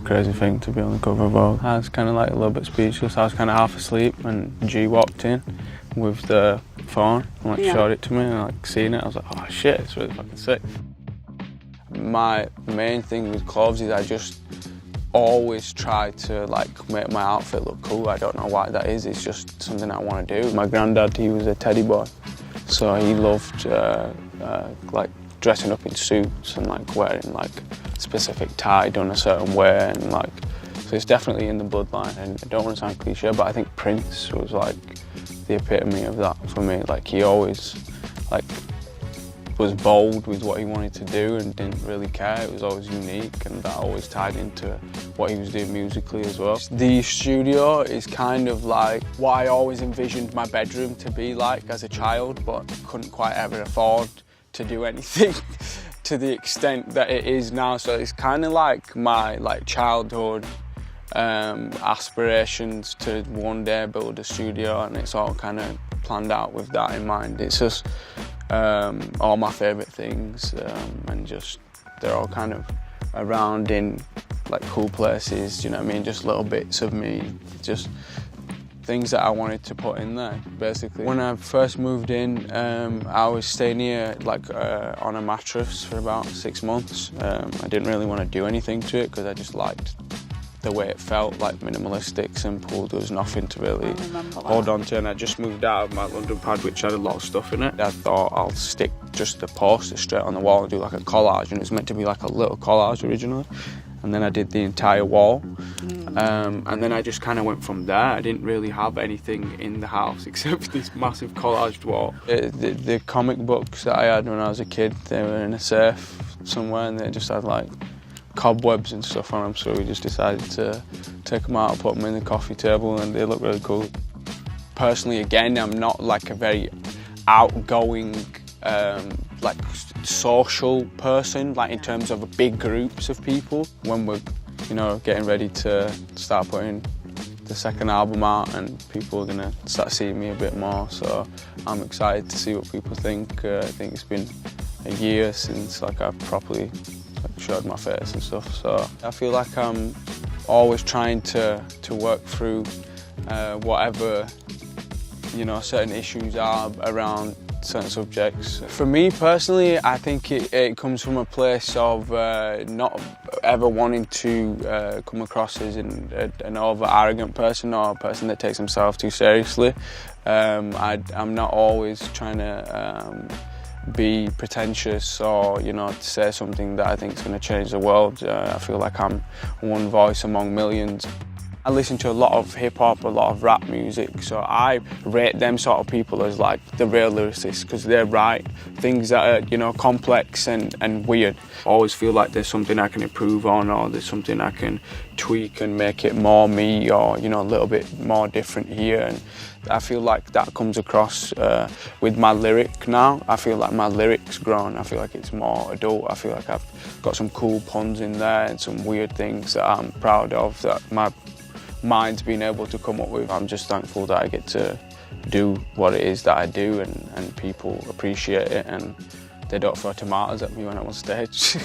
crazy thing to be on the cover of Vogue. I was kind of like a little bit speechless. I was kind of half asleep when G walked in with the phone and like showed it to me, and I like seen it. I was like, oh shit, it's really fucking sick. My main thing with clothes is I just always try to like make my outfit look cool. I don't know why that is. It's just something I want to do. My granddad, he was a teddy boy, so he loved like dressing up in suits and like wearing like specific tie done a certain way, and like so it's definitely in the bloodline. And I don't want to sound cliche, but I think Prince was like the epitome of that for me. Like he always like was bold with what he wanted to do and didn't really care. It was always unique, and that always tied into what he was doing musically as well. The studio is kind of like what I always envisioned my bedroom to be like as a child, but couldn't quite ever afford to do anything to the extent that it is now. So it's kind of like my childhood aspirations to one day build a studio, and it's all kind of planned out with that in mind. It's just all my favourite things, and just they're all kind of around in like cool places, do you know what I mean? Just little bits of me, just things that I wanted to put in there, basically. When I first moved in, I was staying here like on a mattress for about 6 months. I didn't really want to do anything to it because I just liked the way it felt, like minimalistic, simple. There was nothing to really hold on to, and I just moved out of my London pad, which had a lot of stuff in it. I thought I'll stick just the poster straight on the wall and do like a collage, and it was meant to be like a little collage originally. And then I did the entire wall, and then I just kind of went from there. I didn't really have anything in the house except this massive collaged wall. The comic books that I had when I was a kid, they were in a safe somewhere, and they just had like cobwebs and stuff on them, so we just decided to take them out and put them in the coffee table, and they look really cool. Personally, again, I'm not like a very outgoing like social person, like in terms of big groups of people. When we're, you know, getting ready to start putting the second album out, and people are gonna start seeing me a bit more, so I'm excited to see what people think. I think it's been a year since like I've properly showed my face and stuff, so I feel like I'm always trying to work through whatever, you know, certain issues are around certain subjects. For me personally, I think it comes from a place of not ever wanting to come across as an over arrogant person or a person that takes himself too seriously. I'm not always trying to be pretentious or, you know, to say something that I think is going to change the world. I feel like I'm one voice among millions. I listen to a lot of hip-hop, a lot of rap music, so I rate them sort of people as like the real lyricists, because they write things that are, you know, complex and weird. I always feel like there's something I can improve on, or there's something I can tweak and make it more me, or, you know, a little bit more different here. And I feel like that comes across with my lyric now. I feel like my lyric's grown. I feel like it's more adult. I feel like I've got some cool puns in there and some weird things that I'm proud of, that my mind's been able to come up with. I'm just thankful that I get to do what it is that I do, and people appreciate it, and they don't throw tomatoes at me when I'm on stage.